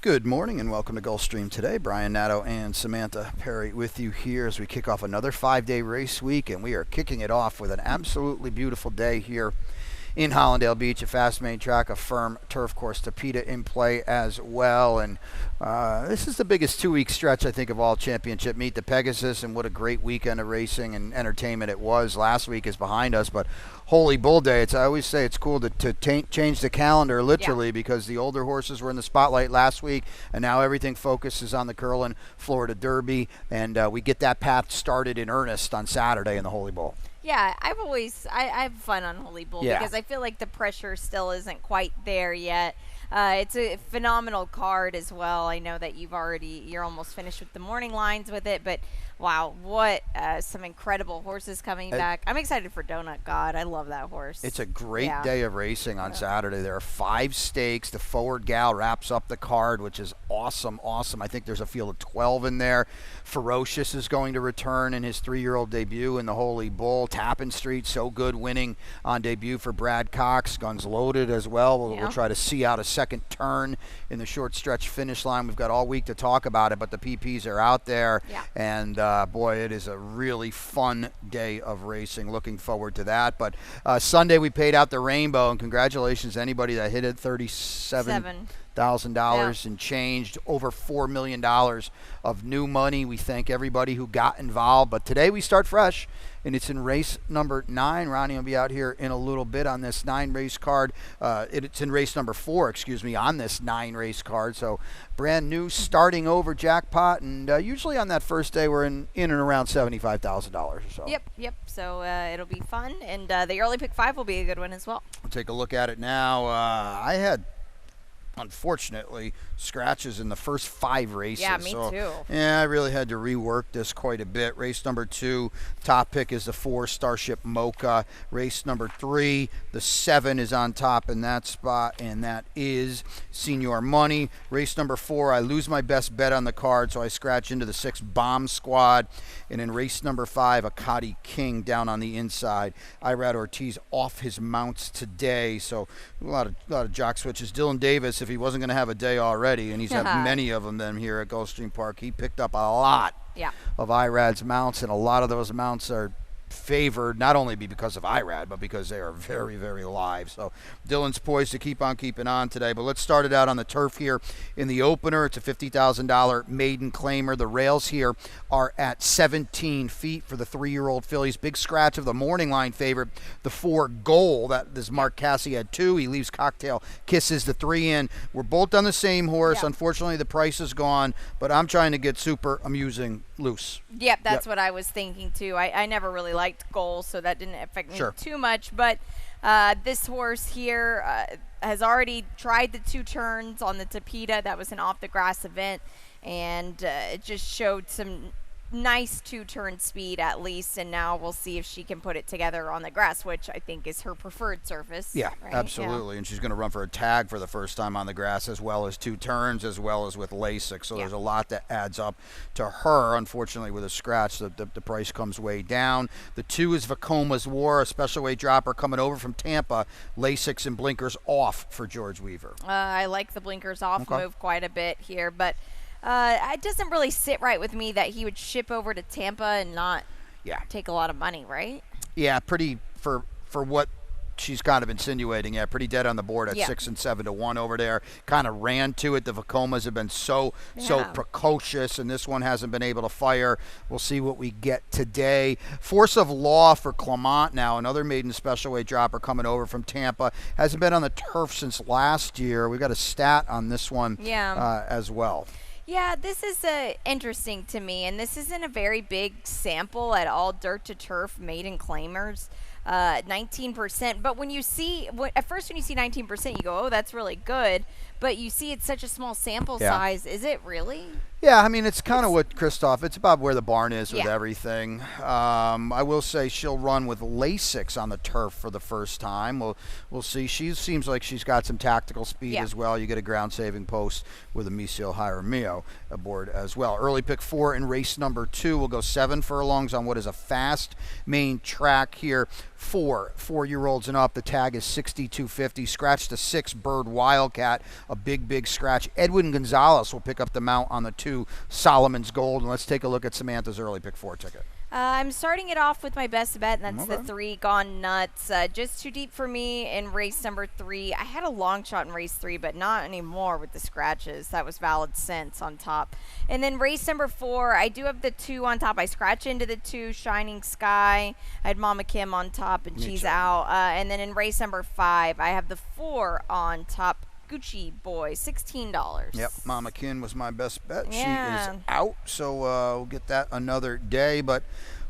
Good morning and welcome to Gulfstream today. Brian Nadeau and Samantha Perry with you here as we kick off another 5-day race week, and we are kicking it off with an absolutely beautiful day here in Hollandale Beach, a fast main track, a firm turf course, Tapeta in play as well. And this is the biggest 2-week stretch, I think, of all championship meet, the Pegasus, and what a great weekend of racing and entertainment it was. Last week is behind us, but Holy Bull Day, I always say it's cool to change the calendar literally, because the older horses were in the spotlight last week, and now everything focuses on the Curlin Florida Derby, and we get that path started in earnest on Saturday in the Holy Bull. Yeah, I have fun on Holy Bull because I feel like the pressure still isn't quite there yet. It's a phenomenal card as well. I know that you're almost finished with the morning lines with it, but wow, what some incredible horses coming back. I'm excited for Donut God. I love that horse. It's a great day of racing on Saturday. There are 5 stakes. The Forward Gal wraps up the card, which is awesome. I think there's a field of 12 in there. Ferocious is going to return in his 3-year-old debut in the Holy Bull. Tappan Street, so good, winning on debut for Brad Cox. Guns Loaded as well. We'll try to see out a second turn in the short stretch finish line. We've got all week to talk about it, but the PPs are out there. And boy, it is a really fun day of racing. Looking forward to that. But Sunday we paid out the rainbow, and congratulations to anybody that hit it. $37,000 and changed, over $4 million of new money. We thank everybody who got involved. But today we start fresh, and it's in race number 9. Ronnie will be out here in a little bit on this 9-race card. It's in race number 4, on this 9-race card. So brand new, starting over jackpot, and usually on that first day we're in and around $75,000 or so. Yep. So it'll be fun, and the early pick 5 will be a good one as well. We'll take a look at it now. I had, unfortunately, scratches in the first 5 races. Yeah, me too. Yeah, I really had to rework this quite a bit. Race number 2, top pick is the 4, Starship Mocha. Race number 3, the 7 is on top in that spot, and that is Senior Money. Race number 4, I lose my best bet on the card, so I scratch into the 6, Bomb Squad. And in race number 5, Akati King down on the inside. Irad Ortiz off his mounts today, so a lot of jock switches. Dylan Davis, if he wasn't going to have a day already, and he's had many of them here at Gulfstream Park, he picked up a lot of Irad's mounts, and a lot of those mounts are favored not only because of Irad, but because they are very, very live. So Dylan's poised to keep on keeping on today. But let's start it out on the turf here in the opener. It's a $50,000 maiden claimer. The rails here are at 17 feet for the 3-year-old fillies. Big scratch of the morning line favorite, the 4 Goal. That is Mark Cassie at 2. He leaves Cocktail Kisses the 3 in. We're both on the same horse. Unfortunately, the price is gone, but I'm trying to get super amusing loose. Yep, that's what I was thinking too. I never really liked Goal, so that didn't affect me too much. But this horse here has already tried the 2 turns on the Tapeta. That was an off-the-grass event, and it just showed some nice 2-turn speed at least, and now we'll see if she can put it together on the grass, which I think is her preferred surface. Yeah, right? Absolutely. And she's going to run for a tag for the first time on the grass, as well as 2 turns, as well as with LASIK. So there's a lot that adds up to her. Unfortunately, with a scratch, the price comes way down. The 2 is Vacoma's War, a special weight dropper coming over from Tampa. LASIKs and blinkers off for George Weaver. I like the blinkers off move quite a bit here, but it doesn't really sit right with me that he would ship over to Tampa and not take a lot of money, right? Yeah, pretty for what she's kind of insinuating. Yeah, pretty dead on the board at 6 and 7 to 1 over there. Kind of ran to it. The Vacomas have been so precocious, and this one hasn't been able to fire. We'll see what we get today. Force of Law for Clement now, another maiden special weight dropper coming over from Tampa. Hasn't been on the turf since last year. We got a stat on this one as well. Yeah, this is interesting to me, and this isn't a very big sample at all. Dirt to turf maiden claimers, 19%. But when you see, at first when you see 19%, you go, oh, that's really good. But you see it's such a small sample size. Is it really? Yeah, I mean, it's kind of what Christoph, it's about where the barn is with everything. I will say she'll run with LASIKs on the turf for the first time. We'll see. She seems like she's got some tactical speed as well. You get a ground-saving post with a Misil Jaramillo aboard as well. Early pick 4 in race number 2. We'll go 7 furlongs on what is a fast main track here 4-year-olds and up. The tag is 62.50. Scratched a 6 Bird Wildcat, a big scratch. Edwin Gonzalez will pick up the mount on the 2 Solomon's Gold. And let's take a look at Samantha's early pick 4 ticket. I'm starting it off with my best bet, and that's the 3 Gone Nuts. Just too deep for me in race number 3. I had a long shot in race 3, but not anymore with the scratches. That was Valid Sense on top. And then race number 4, I do have the 2 on top. I scratch into the 2 Shining Sky. I had Mama Kim on top, and she's out. And then in race number 5, I have the 4 on top. Gucci Boy, $16. Yep, Mama Kin was my best bet. Yeah. She is out, so we'll get that another day. But,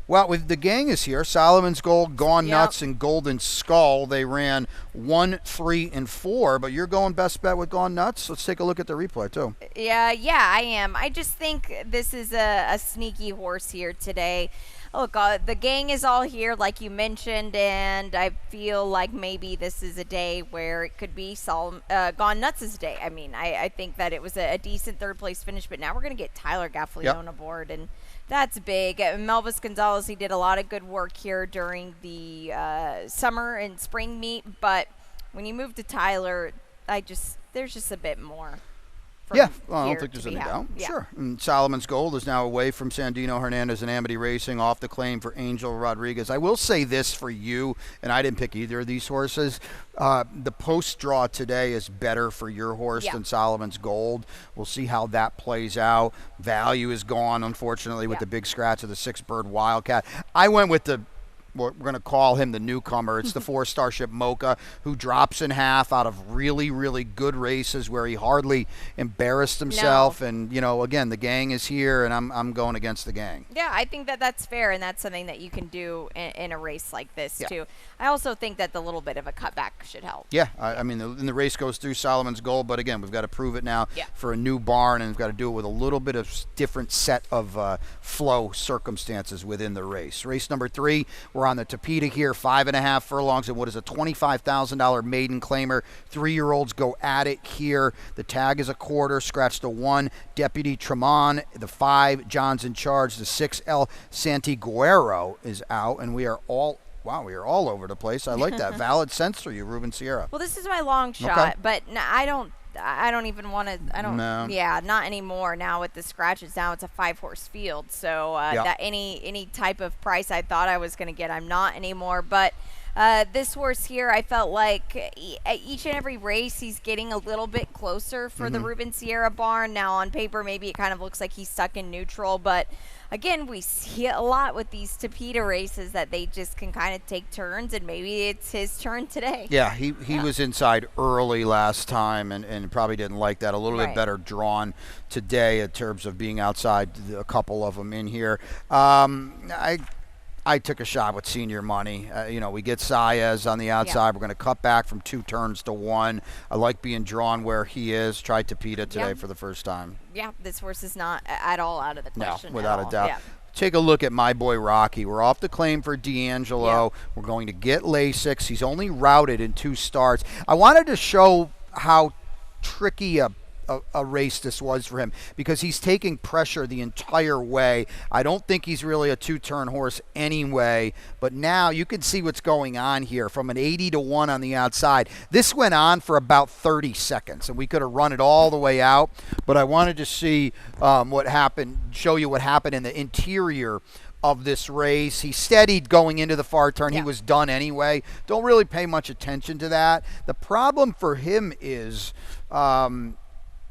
well, the gang is here. Solomon's Gold, Gone Nuts, and Golden Skull. They ran 1, 3, and 4, but you're going best bet with Gone Nuts. Let's take a look at the replay, too. Yeah, I am. I just think this is a sneaky horse here today. Look, the gang is all here, like you mentioned, and I feel like maybe this is a day where it could be Gone Nuts' day. I mean, I think that it was a decent third-place finish, but now we're going to get Tyler Gaffalione aboard, and that's big. Melvis Gonzalez, he did a lot of good work here during the summer and spring meet, but when you move to Tyler, there's just a bit more. Yeah, well, I don't think there's any doubt. Yeah. Sure. And Solomon's Gold is now away from Sandino Hernandez and Amity Racing, off the claim for Angel Rodriguez. I will say this for you, and I didn't pick either of these horses. The post draw today is better for your horse than Solomon's Gold. We'll see how that plays out. Value is gone, unfortunately, with the big scratch of the 6 Bird Wildcat. I went with we're going to call him the newcomer. It's the 4 Starship Mocha, who drops in half out of really good races where he hardly embarrassed himself. And, again, the gang is here, and I'm going against the gang. Yeah, I think that's fair, and that's something that you can do in a race like this, too. I also think that the little bit of a cutback should help. Yeah, I mean, the race goes through Solomon's Gold, but, again, we've got to prove it now for a new barn, and we've got to do it with a little bit of different set of flow circumstances within the race. Race number 3, we're on the Tapeta here, 5.5 furlongs, and what is a $25,000 maiden claimer. 3-year-olds go at it here. The tag is a quarter. Scratch the 1 Deputy Tremont, the 5 John's in Charge, the 6 El Santiguero is out, and we are all over the place. I like that. Valid sense for you, Ruben Sierra. Well, this is my long shot, but I don't even want to. Yeah, not anymore. Now with the scratches, now it's a 5-horse field. So that any type of price I thought I was going to get, I'm not anymore. But this horse here, I felt like each and every race, he's getting a little bit closer for the Ruben Sierra barn. Now on paper, maybe it kind of looks like he's stuck in neutral, but again, we see it a lot with these Tapeta races that they just can kind of take turns, and maybe it's his turn today. Yeah, he was inside early last time and probably didn't like that. A little bit better drawn today in terms of being outside, a couple of them in here. I took a shot with senior money. We get Saez on the outside. We're going to cut back from 2 turns to 1. I like being drawn where he is. Tried Tapeta today for the first time. Yeah, this horse is not at all out of the question. No, without a doubt. Yeah. Take a look at my boy Rocky. We're off the claim for D'Angelo. We're going to get Lasix. He's only routed in 2 starts. I wanted to show how tricky a race this was for him, because he's taking pressure the entire way. I don't think he's really a 2-turn horse anyway, but now you can see what's going on here from an 80-1 on the outside. This went on for about 30 seconds, and we could have run it all the way out, but I wanted to see what happened, show you what happened in the interior of this race. He steadied going into the far turn. He was done anyway. Don't really pay much attention to that. The problem for him is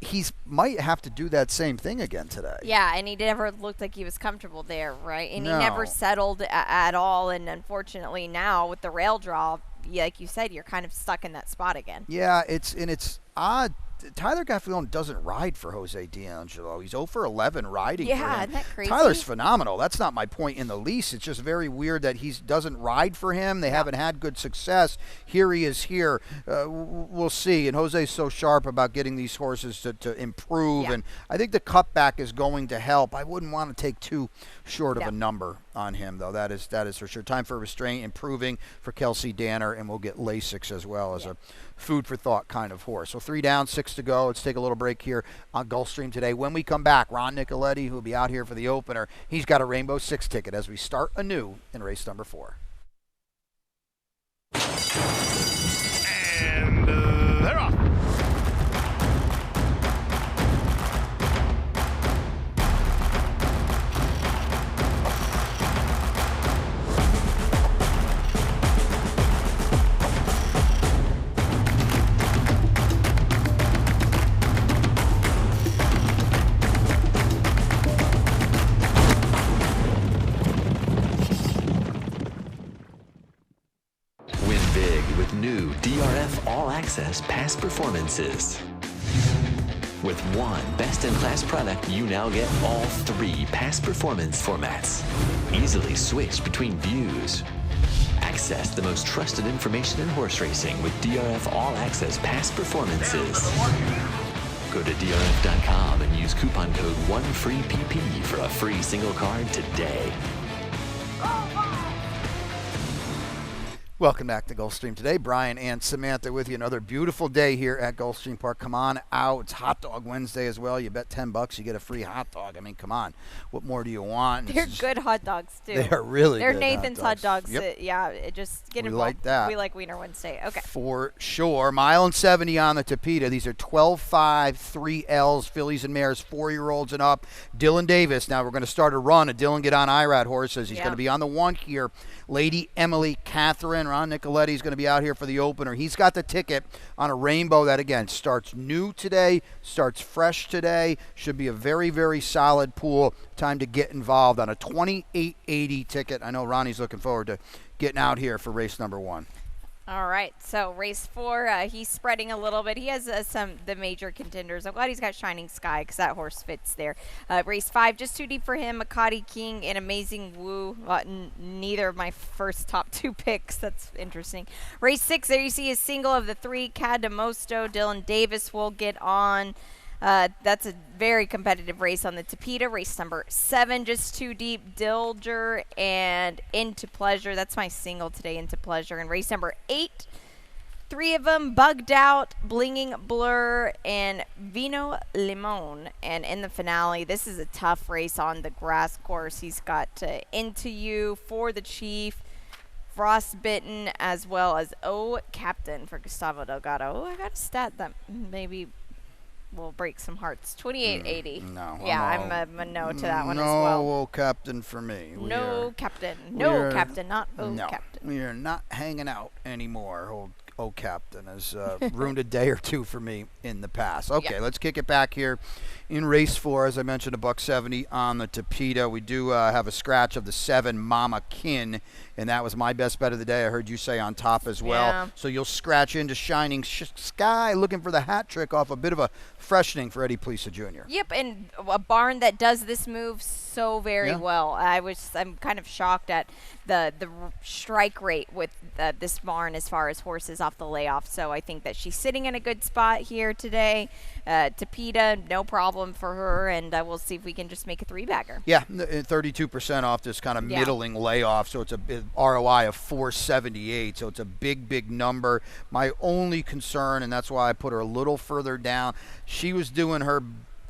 he might have to do that same thing again today. Yeah, and he never looked like he was comfortable there, right? And he never settled at all, and unfortunately now with the rail draw, like you said, you're kind of stuck in that spot again. Yeah, it's odd. Tyler Gaffalione doesn't ride for Jose D'Angelo. He's 0 for 11 riding for him. Yeah, isn't that crazy? Tyler's phenomenal. That's not my point in the least. It's just very weird that he doesn't ride for him. They haven't had good success. Here he is here. We'll see. And Jose's so sharp about getting these horses to improve. And I think the cutback is going to help. I wouldn't want to take too short of a number on him, though. That is for sure. Time for restraint, improving for Kelsey Danner, and we'll get Lasix as well as a food for thought kind of horse. So 3 down, 6 to go. Let's take a little break here on Gulfstream today. When we come back, Ron Nicoletti, who will be out here for the opener, he's got a Rainbow 6 ticket as we start anew in race number 4. Access past performances. With one best-in-class product, you now get all 3 past performance formats. Easily switch between views. Access the most trusted information in horse racing with DRF All Access past performances. Go to drf.com and use coupon code 1FREEPP for a free single card today. Welcome back to Gulfstream today. Brian and Samantha with you. Another beautiful day here at Gulfstream Park. Come on out. It's Hot Dog Wednesday as well. You bet $10, you get a free hot dog. I mean, come on. What more do you want? They're good hot dogs, too. They are really They're good Nathan's hot dogs. Yep. Just get We involved. like that. We like Wiener Wednesday. Okay. For sure. Mile and 70 on the Tapeta. These are 12.5, 3 Ls, fillies and mares, 4-year-olds and up. Dylan Davis. Now we're going to start a run. A Dylan Get On IRAD horses. He's going to be on the 1 here. Lady Emily Catherine. Ron Nicoletti's going to be out here for the opener. He's got the ticket on a rainbow that, again, starts new today, starts fresh today. Should be a very, very solid pool. Time to get involved on a $28.80 ticket. I know Ronnie's looking forward to getting out here for race number 1. All right, so race 4, he's spreading a little bit. He has the major contenders. I'm glad he's got Shining Sky because that horse fits there. Race 5, just too deep for him. Makati King and Amazing Woo. Neither of my first top 2 picks. That's interesting. Race 6, there you see a single of the 3. Cadamosto. Dylan Davis will get on. That's a very competitive race on the Tapeta. Race number 7, just too deep. Dilger and Into Pleasure. That's my single today, Into Pleasure. And race number 8, 3 of them, Bugged Out, Blinging Blur, and Vino Limon. And in the finale, this is a tough race on the grass course. He's got Into You, For the Chief, Frostbitten, as well as Oh Captain for Gustavo Delgado. Oh, I got a stat that maybe will break some hearts. 28.80. No. Yeah, I'm a no to that one as well. No Captain for me. No Captain. No Captain, not Oh no, Captain. we are not hanging out anymore. Old Captain has ruined a day or 2 for me in the past. Okay, let's kick it back here in race 4. As I mentioned, $170 on the Tapeta. We do have a scratch of the 7 Mama Kin, and that was my best bet of the day. I heard you say on top as well. Yeah. So you'll scratch into Shining Sky, looking for the hat trick off a bit of a freshening for Eddie Plesa Jr. Yep, and a barn that does this move so very well. I'm kind of shocked at the strike rate with this barn as far as horses off the layoff. So I think that she's sitting in a good spot here today. Tapeta, no problem for her, and we'll see if we can just make a 3-bagger. Yeah, 32% off this kind of middling layoff, so it's a ROI of 478, so it's a big, big number. My only concern, and that's why I put her a little further down, she was doing her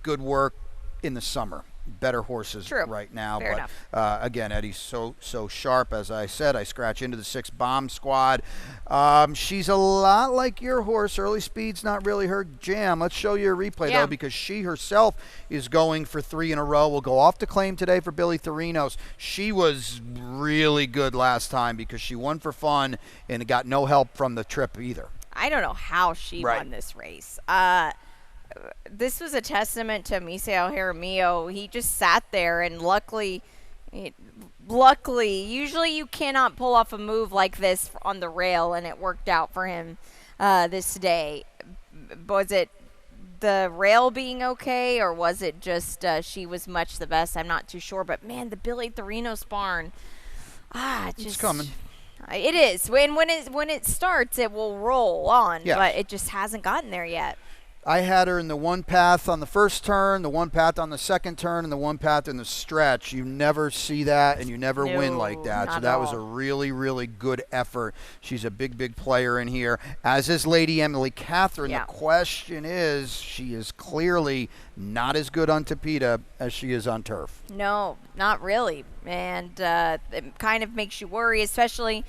good work in the summer. Better horses right now. Fair enough. Again, Eddie's so sharp. As I said, I scratch into the 6 Bomb Squad. She's a lot like your horse. Early speed's not really her jam. Let's show you a replay, though, because she herself is going for 3 in a row. We'll go off the claim today for Billy Therinos. She was really good last time because she won for fun and got no help from the trip either. I don't know how she won this race. This was a testament to Misael Jaramillo. He just sat there, and luckily, usually you cannot pull off a move like this on the rail, and it worked out for him this day. Was it the rail being okay, or was it just she was much the best? I'm not too sure, but man, the Billy Therinos barn, it's coming. It is. When it starts, it will roll on, but it just hasn't gotten there yet. I had her in the 1 path on the first turn, the 1 path on the second turn, and the 1 path in the stretch. You never see that, and you never win like that. So that was a really, really good effort. She's a big, big player in here, as is Lady Emily Catherine. The question is, she is clearly not as good on Tapeta as she is on turf. No, not really. And it kind of makes you worry, especially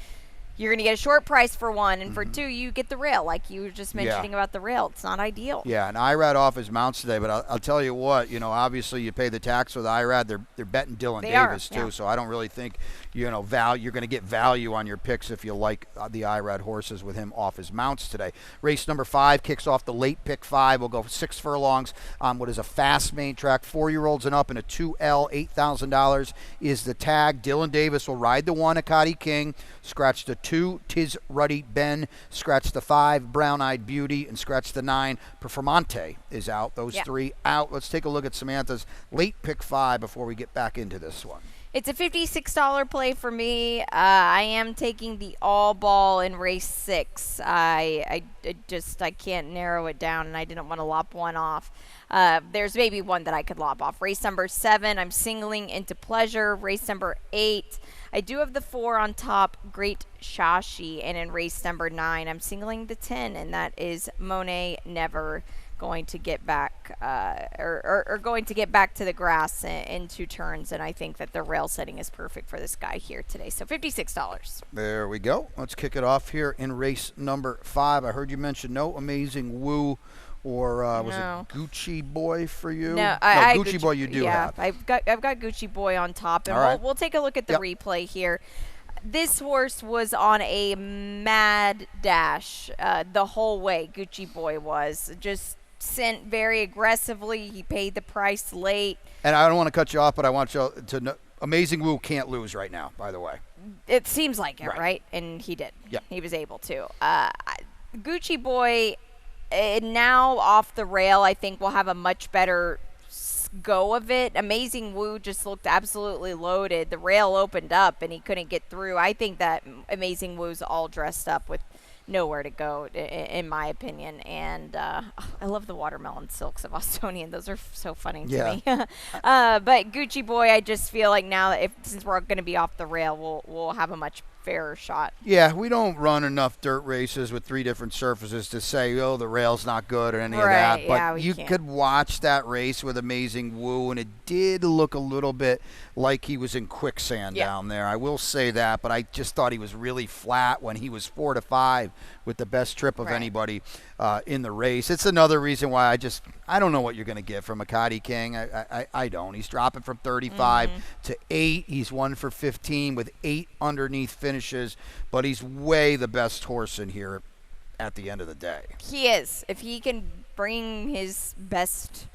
you're going to get a short price for 1, and for 2, you get the rail, like you were just mentioning about the rail. It's not ideal. Yeah, and IRAD off his mounts today, but I'll tell you what, obviously you pay the tax with IRAD. They're betting Dylan Davis, too, so I don't really think, you're going to get value on your picks if you like the IRAD horses with him off his mounts today. Race number 5 kicks off the late pick 5. We'll go 6 furlongs on what is a fast main track. 4-year-olds and up in a 2L, $8,000 is the tag. Dylan Davis will ride the 1, Akati King, scratch the 2, Tis Ruddy Ben. Scratch the 5, Brown Eyed Beauty, and scratch the 9, Performante is out. Those 3 out. Let's take a look at Samantha's late pick 5 before we get back into this one. It's a $56 play for me. I am taking the all ball in race 6. I can't narrow it down, and I didn't want to lop one off. There's maybe one that I could lop off. Race number 7, I'm singling into Pleasure. Race number 8, I do have the 4 on top, Great Shashi. And in race number 9, I'm singling the 10, and that is Monet Never. Going to get back going to get back to the grass in 2 turns, and I think that the rail setting is perfect for this guy here today. So $56. There we go. Let's kick it off here in race number 5. I heard you mention no Amazing Woo, or was it Gucci Boy for you? No, Gucci Boy you do have. I've got Gucci Boy on top, and we'll take a look at the replay here. This horse was on a mad dash the whole way. Gucci Boy was just sent very aggressively. He paid the price late. And I don't want to cut you off, but I want you to know Amazing Woo can't lose right now, by the way. It seems like it, right? And he did. Yeah. He was able to. Gucci Boy, now off the rail, I think will have a much better go of it. Amazing Woo just looked absolutely loaded. The rail opened up, and he couldn't get through. I think that Amazing Woo's all dressed up with nowhere to go, in my opinion. And I love the watermelon silks of Austonian. Those are so funny to me. But Gucci Boy, I just feel like now that since we're going to be off the rail, we'll have a much fairer shot. Yeah, we don't run enough dirt races with 3 different surfaces to say, oh, the rail's not good or any of that. But you could watch that race with Amazing Woo, and it did look a little bit like he was in quicksand down there. I will say that, but I just thought he was really flat when he was 4 to 5 with the best trip of anybody in the race. It's another reason why I don't know what you're going to get from Makati King. I don't. He's dropping from 35 to 8. He's 1 for 15 with 8 underneath finishes, but he's way the best horse in here at the end of the day. He is. If he can bring his best,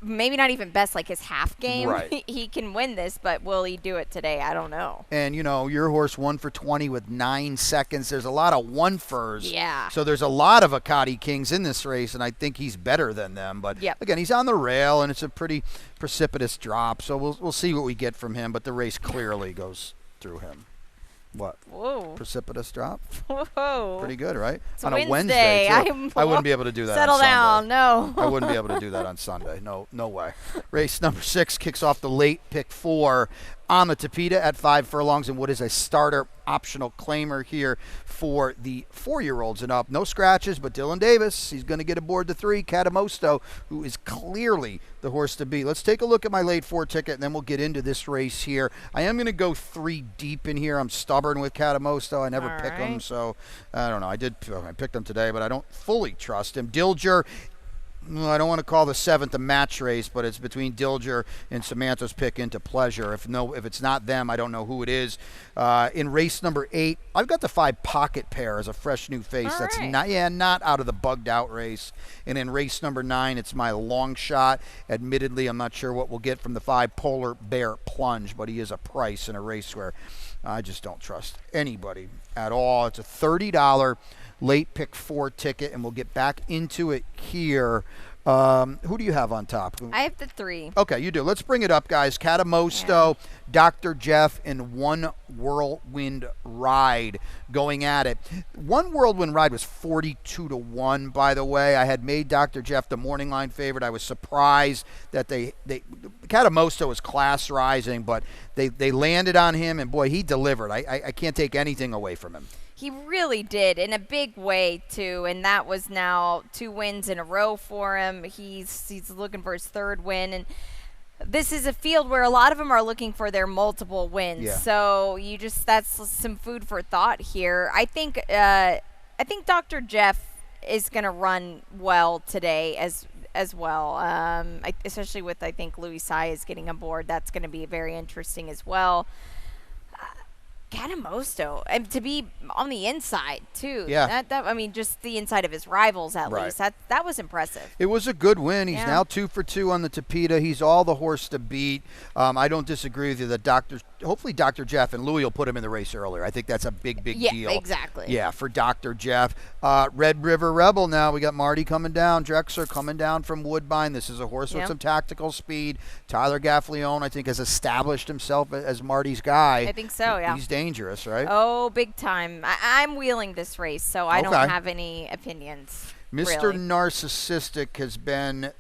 maybe not even best, like his half game, he can win this, but will he do it today? I don't know. And, your horse 1 for 20 with 9 seconds. There's a lot of 1-fers. Yeah. So there's a lot of Akati Kings in this race, and I think he's better than them. But, again, he's on the rail, and it's a pretty precipitous drop. So we'll see what we get from him, but the race clearly goes through him. What? Whoa. Precipitous drop? Whoa. Pretty good, right? It's on Wednesday. a Wednesday, too. I wouldn't be able to do that Settle on Sunday. down. No. I wouldn't be able to do that on Sunday. No way. Race number 6 kicks off the late pick 4 on the Tapeta at 5 furlongs, and what is a starter optional claimer here for the 4-year-olds and up. No scratches, but Dylan Davis, he's going to get aboard the 3, Catamosto, who is clearly the horse to beat. Let's take a look at my late 4 ticket, and then we'll get into this race here. I am going to go 3 deep in here. I'm stubborn with Catamosto. I never pick him, so I don't know. I picked him today, but I don't fully trust him. Dilger, I don't want to call the 7th a match race, but it's between Dilger and Samantha's pick into Pleasure. If it's not them, I don't know who it is. In race number 8, I've got the 5 Pocket Pair as a fresh new face. That's not out of the bugged out race. And in race number 9, it's my long shot. Admittedly, I'm not sure what we'll get from the 5 Polar Bear Plunge, but he is a price in a race where I just don't trust anybody at all. It's a $30 late pick 4 ticket, and we'll get back into it here. Who do you have on top? I have the 3. Okay, you do. Let's bring it up, guys. Catamosto, Dr. Jeff, and One Whirlwind Ride going at it. One Whirlwind Ride was 42 to 1, by the way. I had made Dr. Jeff the morning line favorite. I was surprised that Catamosto was class rising, but they landed on him, and boy, he delivered. I can't take anything away from him. He really did, in a big way, too, and that was now 2 wins in a row for him. He's looking for his 3rd win, and this is a field where a lot of them are looking for their multiple wins. Yeah. So that's some food for thought here. I think Dr. Jeff is going to run well today as well, especially with, I think, Louis Sai is getting aboard. That's going to be very interesting as well. Catamosto, and to be on the inside too. Yeah. I mean, just the inside of his rivals at Right. least. That was impressive. It was a good win. He's Yeah. now 2 for 2 on the Tapeta. He's all the horse to beat. I don't disagree with you that hopefully Dr. Jeff and Louis will put him in the race earlier. I think that's a big Yeah, deal. exactly. Yeah, for Dr. Jeff. Red River Rebel now. We got Marty coming down. Drexler coming down from Woodbine. This is a horse with Yeah. some tactical speed. Tyler Gaffleone, I think, has established himself as Marty's guy. I think so, yeah. He's dangerous, right? Oh, big time. I'm wheeling this race, so I don't Okay. have any opinions. Mr. Really. Narcissistic has been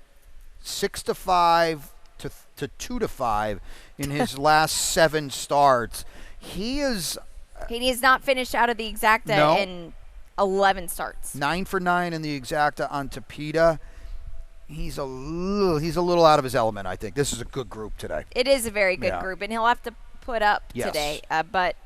6-5 to 2-5 in his last 7 starts. He is He has not finished out of the exacta No. in 11 starts. 9 for 9 in the exacta on Tapeta. He's a little out of his element, I think. This is a good group today. It is a very good Yeah. group, and he'll have to put up Yes. today. But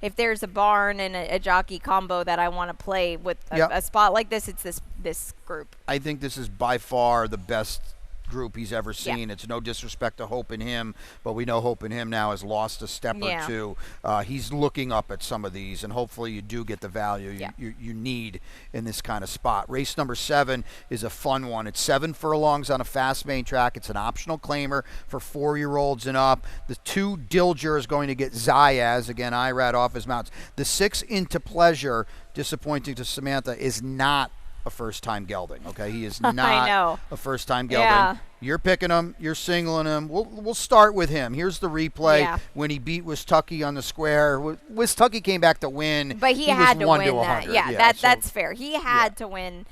if there's a barn and a jockey combo that I want to play with Yep. a spot like this, it's this group. I think this is by far the best group he's ever Yeah. seen. It's no disrespect to Hope in Him, but we know Hope in Him now has lost a step Yeah. or two. He's looking up at some of these, and hopefully you do get the value Yeah. you need in this kind of spot. Race number 7 is a fun one. It's 7 furlongs on a fast main track. It's an optional claimer for 4-year-olds and up. The 2 Dilger is going to get Zayas. Again, Irad off his mounts. The 6 Into Pleasure, disappointing to Samantha, is not a first-time gelding. Okay, he is not know. a first-time gelding. Yeah. You're picking him. You're singling him. We'll start with him. Here's the replay Yeah. when he beat Wistucky on the square. Wistucky came back to win. But he was had to 1 win that. 100. Yeah, so- that's fair. He had to win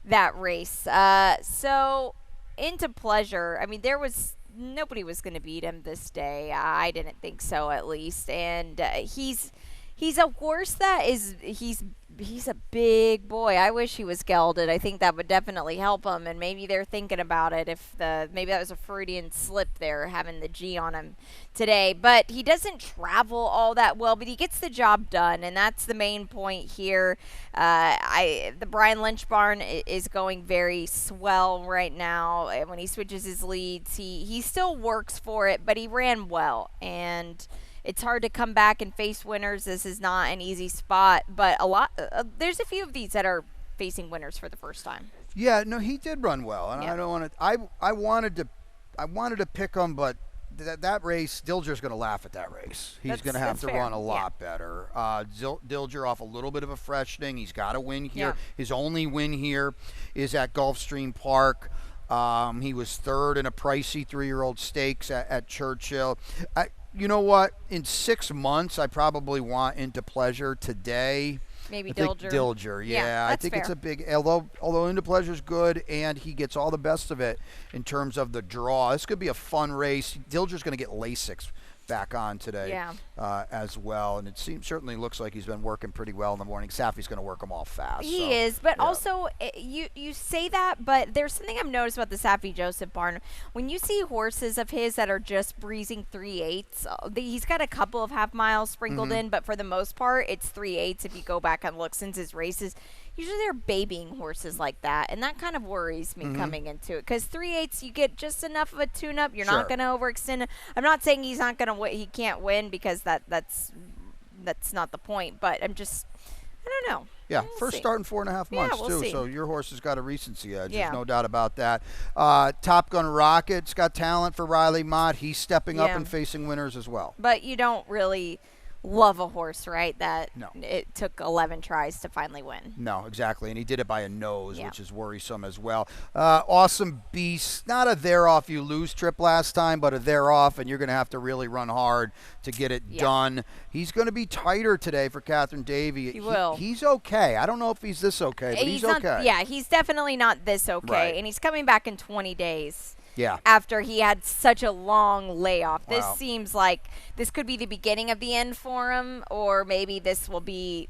that race. So Into Pleasure, I mean, nobody was going to beat him this day. I didn't think so, at least. And he's a horse that he's a big boy. I wish he was gelded. I think that would definitely help him. And maybe they're thinking about it. Maybe that was a Freudian slip there, having the G on him today. But he doesn't travel all that well, but he gets the job done, and that's the main point here. The Brian Lynch barn is going very swell right now. And when he switches his leads, he still works for it, but he ran well. And it's hard to come back and face winners. This is not an easy spot, but there's a few of these that are facing winners for the first time. Yeah, no, he did run well, and Yeah. I don't want to. I wanted to pick him, but that race, Dilger's going to laugh at that race. He's going to have That's to fair. run a lot better. Dilger off a little bit of a freshening. He's got to win here. Yeah. His only win here is at Gulfstream Park. He was 3rd in a pricey 3-year-old stakes at Churchill. You know what? In 6 months, I probably want Into Pleasure today. Maybe I think Dilger. Dilger, yeah. I that's think fair. it's a big, although Into Pleasure's good and he gets all the best of it in terms of the draw. This could be a fun race. Dilger's going to get Lasix back on today Yeah. as well, and it certainly looks like he's been working pretty well in the morning. Safi's going to work him all fast. He is, but yeah. also you say that, but there's something I've noticed about the Safi Joseph barn. When you see horses of his that are just breezing 3/8, he's got a couple of half miles sprinkled Mm-hmm. in, but for the most part, it's 3/8. If you go back and look since his races, usually they're babying horses like that, and that kind of worries me coming into it. Because 3/8, you get just enough of a tune-up. You're not Sure. going to overextend it. I'm not saying he's not going to he can't win, because that's not the point. But I don't know. Yeah, We'll first see. start in 4.5 Yeah, months, we'll too. see. So your horse has got a recency edge. Yeah. There's no doubt about that. Top Gun Rocket's got talent for Riley Mott. He's stepping up Yeah. and facing winners as well. But you don't really love a horse, right? That No. it took 11 tries to finally win. No, exactly. And he did it by a nose, Yeah. which is worrisome as well. Awesome Beast. Not a there off you lose trip last time, but a there off, and you're going to have to really run hard to get it Yeah. done. He's going to be tighter today for Catherine Davey. He will. He's okay. I don't know if he's this okay, but he's not, okay. Yeah, he's definitely not this okay. Right. And he's coming back in 20 days. Yeah. After he had such a long layoff. This Wow. seems like this could be the beginning of the end for him, or maybe this will be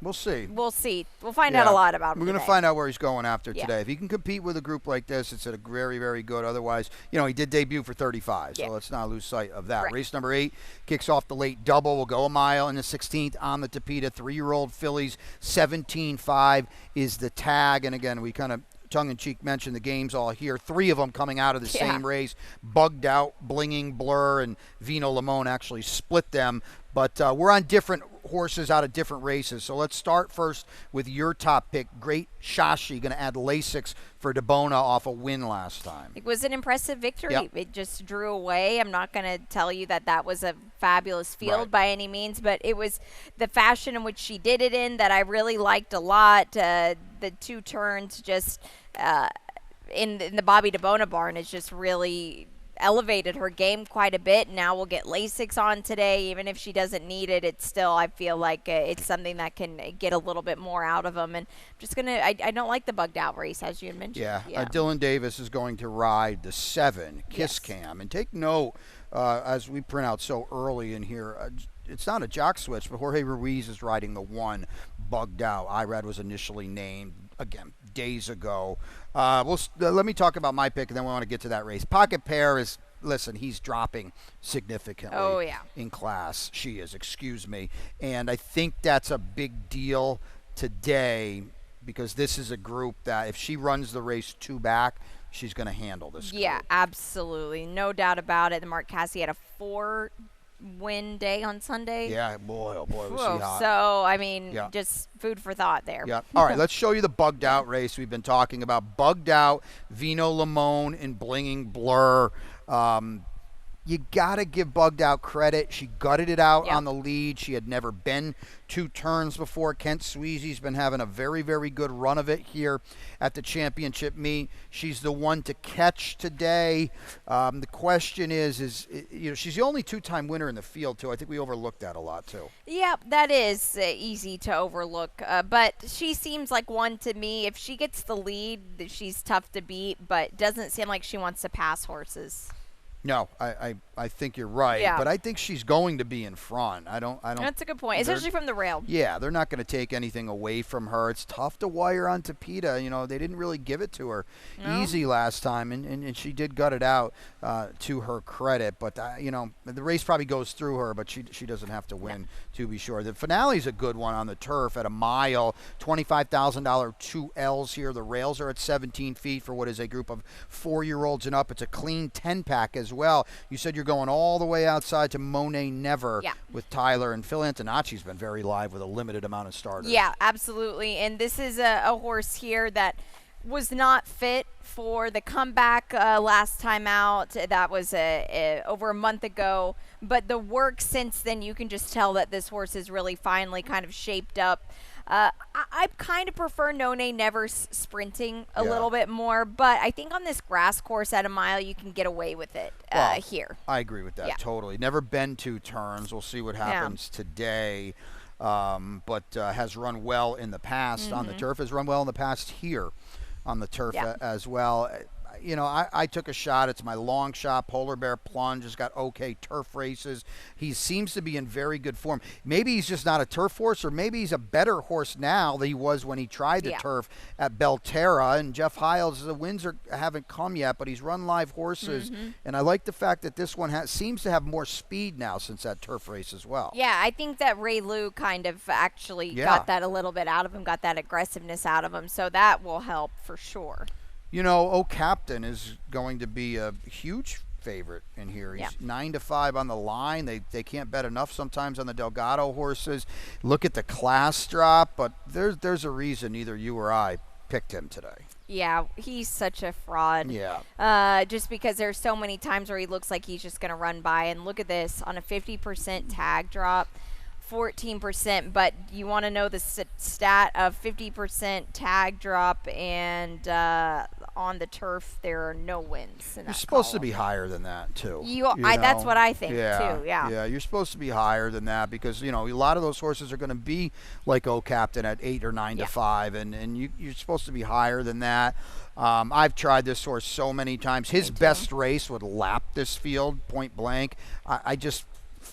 We'll see. we'll see. We'll find out a lot about him. We're going to today. find out where he's going after Yeah. today. If he can compete with a group like this, it's a very, very good. Otherwise, he did debut for 35, Yeah. so let's not lose sight of that. Right. Race number 8 kicks off the late double. We'll go a mile in the 16th on the Tapeta. 3-year-old fillies, 17.5 is the tag. And again, we kind of tongue-in-cheek mentioned the games all here. 3 of them coming out of the Yeah. same race. Bugged Out, Blinging Blur, and Vino Limone actually split them. But we're on different horses out of different races. So let's start first with your top pick. Great Shashi, going to add Lasix for DeBona off a win last time. It was an impressive victory. Yep. It just drew away. I'm not going to tell you that was a fabulous field by any means, but it was the fashion in which she did it in that I really liked a lot. The 2 turns just in the Bobby DeBona barn is just really elevated her game quite a bit. Now we'll get Lasix on today. Even if she doesn't need it, it's still, I feel like it's something that can get a little bit more out of them. And I'm just going to, I don't like the bugged out race, as you had mentioned. Yeah. Dylan Davis is going to ride the 7, Kiss Cam. And take note, as we print out so early in here, it's not a jock switch, but Jorge Ruiz is riding the 1, bugged out. Irad was initially named, again, days ago. Let me talk about my pick, and then we want to get to that race. Pocket Pair is, listen, he's dropping significantly in class. She is, excuse me. And I think that's a big deal today because this is a group that if she runs the race 2 back, she's going to handle this group. Yeah, absolutely. No doubt about it. The Mark Cassidy had a 4-win day on Sunday. Yeah, boy, oh boy, was he hot. So, I mean, just food for thought there. Yeah. All right, let's show you the bugged out race we've been talking about. Bugged out, Vino Limone and Blinging Blur. You got to give Bugged Out credit. She gutted it out on the lead. She had never been 2 turns before. Kent Sweezy's been having a very, very good run of it here at the championship meet. She's the one to catch today. The question is, you know, she's the only 2-time winner in the field, too. I think we overlooked that a lot, too. Yeah, that is easy to overlook. But she seems like one to me. If she gets the lead, she's tough to beat, but doesn't seem like she wants to pass horses. No, I think you're right, but I think she's going to be in front. I don't. That's a good point, especially from the rail. Yeah, they're not going to take anything away from her. It's tough to wire on Tapeta. You know, they didn't really give it to her easy last time, and she did gut it out to her credit. But you know, the race probably goes through her, but she doesn't have to win to be sure. The finale's a good one on the turf at a mile. $25,000 2 L's here. The rails are at 17 feet for what is a group of 4-year-olds and up. It's a clean 10-pack as well. You said you're going all the way outside to Monet Never with Tyler, and Phil Antonacci's been very live with a limited amount of starters. Yeah, absolutely. And this is a horse here that was not fit for the comeback last time out. That was over a month ago. But the work since then, you can just tell that this horse is really finally kind of shaped up. I kind of prefer None Never sprinting a little bit more, but I think on this grass course at a mile, you can get away with it here. I agree with that totally. Never been 2 turns. We'll see what happens today, but has run well in the past on the turf, has run well in the past here on the turf as well. You know, I took a shot. It's my long shot. Polar Bear Plunge has got okay turf races. He seems to be in very good form. Maybe he's just not a turf horse, or maybe he's a better horse now than he was when he tried the turf at Belterra. And Jeff Hiles, the wins haven't come yet, but he's run live horses. And I like the fact that this one seems to have more speed now since that turf race as well. Yeah, I think that Ray Lou kind of actually got that a little bit out of him, got that aggressiveness out of him. So that will help for sure. You know, O Captain is going to be a huge favorite in here. He's 9-5 on the line. They can't bet enough sometimes on the Delgado horses. Look at the class drop, but there's a reason neither you or I picked him today. Yeah, he's such a fraud. Yeah. Just because there's so many times where he looks like he's just going to run by. And look at this, on a 50% tag drop. 14%, but you want to know the stat of 50% tag drop, and on the turf there are no wins. You're supposed to be higher than that too. That's what I think too. Yeah, you're supposed to be higher than that because you know a lot of those horses are going to be like O Captain at 8 or 9-5, and you're supposed to be higher than that. I've tried this horse so many times. His best race would lap this field point blank.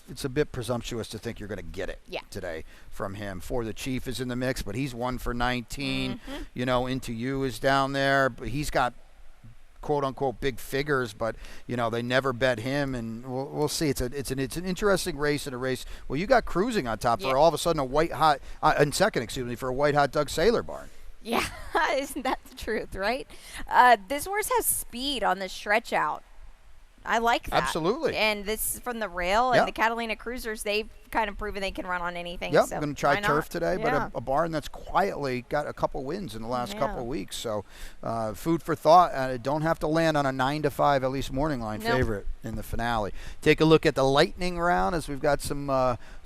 It's a bit presumptuous to think you're going to get it today from him. For the Chief is in the mix, but he's 1 for 19. You know, Into You is down there, but he's got quote-unquote big figures, but you know they never bet him, and we'll see. It's an interesting race, and a race. Well, you got Cruising on top for all of a sudden a white hot and second, excuse me, for a white hot Doug Saylor barn. Yeah, isn't that the truth, right? This horse has speed on the stretch out. I like that. Absolutely. And this from the rail and the Catalina Cruisers, they've kind of proven they can run on anything. Yep, so I'm going to try turf today, yeah. but a barn that's quietly got a couple wins in the last couple of weeks. So food for thought. Don't have to land on a 9-5, at least morning line favorite in the finale. Take a look at the lightning round as we've got some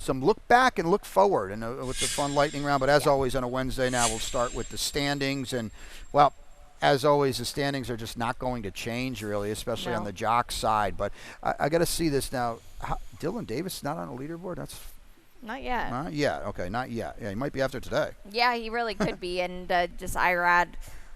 look back and look forward and with the fun lightning round. But as always on a Wednesday now, we'll start with the standings. And, well, as always, the standings are just not going to change, really, especially on the jock side. But I got to see this now. Dylan Davis is not on a leaderboard? That's not yet. Not yet. Okay, not yet. Yeah, he might be after today. Yeah, he really could be. And just Irad,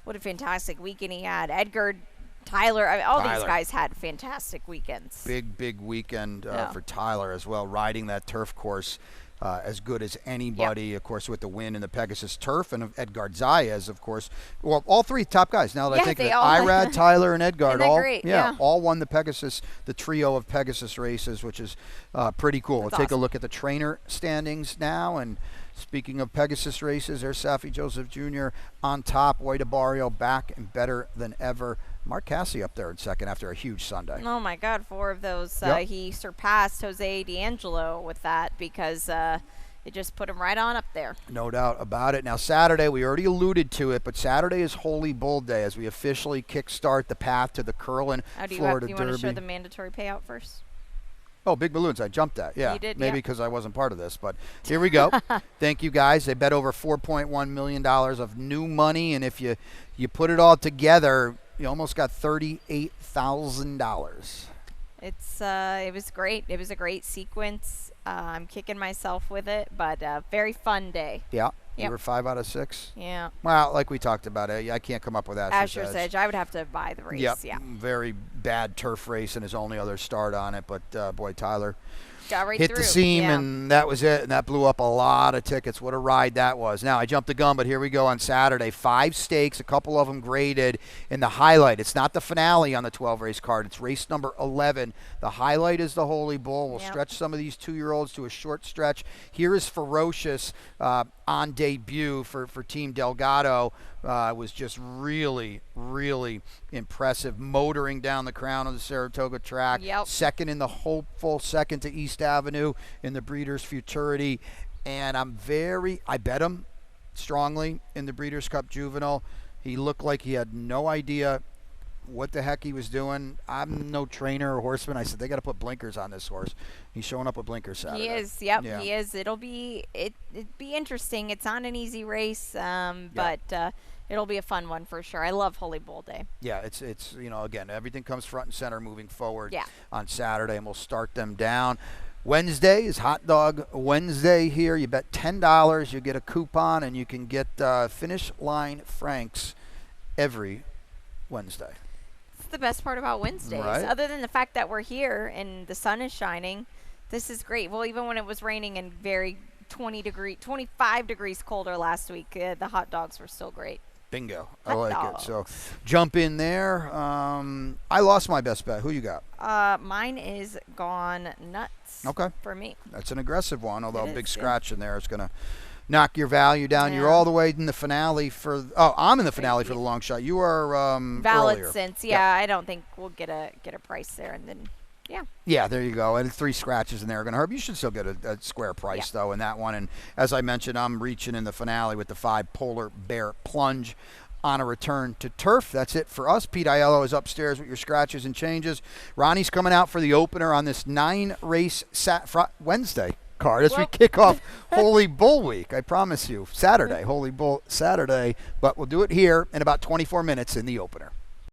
what a fantastic weekend he had. Edgar, Tyler, I mean, all these guys had fantastic weekends. Big weekend for Tyler as well, riding that turf course. As good as anybody, of course, with the win in the Pegasus Turf, and Edgar Zayas, of course. Well, all three top guys. Now that I think that Irad, Tyler, and Edgar all won the Pegasus, the trio of Pegasus races, which is pretty cool. We'll take a look at the trainer standings now. And speaking of Pegasus races, there's Safi Joseph Jr. on top, White Barrio back and better than ever. Mark Cassie up there in second after a huge Sunday. Oh, my God, 4 of those. He surpassed Jose D'Angelo with that because it just put him right on up there. No doubt about it. Now, Saturday, we already alluded to it, but Saturday is Holy Bull Day as we officially kickstart the path to the Curlin Florida Derby. Do you want to show the mandatory payout first? Oh, big balloons. I jumped that. Yeah. You did, maybe because I wasn't part of this, but here we go. Thank you, guys. They bet over $4.1 million of new money, and if you put it all together, you almost got $38,000. It was great. It was a great sequence. I'm kicking myself with it, but very fun day. Yeah. You were 5 out of 6? Yeah. Well, like we talked about it, I can't come up with Asher's Edge. I would have to buy the race. Yep. Yeah. Very bad turf race and his only other start on it, but boy, Tyler got right hit through. The seam, and that was it, and that blew up a lot of tickets. What a ride that was. Now, I jumped the gun, but here we go on Saturday. 5 stakes, a couple of them graded in the highlight. It's not the finale on the 12-race card. It's race number 11. The highlight is the Holy Bull. We'll stretch some of these 2-year-olds to a short stretch. Here is Ferocious on debut for Team Delgado. Was just really, really impressive, motoring down the crown of the Saratoga track. Second in the hopeful, second to East Avenue in the Breeders' Futurity. And I bet him strongly in the Breeders' Cup Juvenile. He looked like he had no idea what the heck he was doing. I'm no trainer or horseman. I said, they got to put blinkers on this horse. He's showing up with blinkers Saturday. He is, he is. It'd be interesting. It's not an easy race, but it'll be a fun one for sure. I love Holy Bull Day. Yeah, it's again, everything comes front and center moving forward on Saturday, and we'll start them down. Wednesday is Hot Dog Wednesday here. You bet $10, you get a coupon, and you can get Finish Line Franks every Wednesday. It's the best part about Wednesdays. Right. Other than the fact that we're here and the sun is shining, this is great. Well, even when it was raining and very 25 degrees colder last week, the hot dogs were still great. Bingo. I like it. So jump in there. I lost my best bet. Who you got? Mine is Gone Nuts. Okay. For me. That's an aggressive one, although a big scratch in there is going to knock your value down. You're all the way in the finale I'm in the finale for the long shot. You are valid earlier. Since I don't think we'll get a price there, and then yeah, there you go. And 3 scratches in there are going to hurt. You should still get a square price though in that one. And as I mentioned, I'm reaching in the finale with the 5 Polar Bear Plunge on a return to turf. That's it for us. Pete Aiello is upstairs with your scratches and changes. Ronnie's coming out for the opener on this 9-race Wednesday card as we kick off Holy Bull Week. I promise you, Saturday, Holy Bull Saturday, but we'll do it here in about 24 minutes in the opener.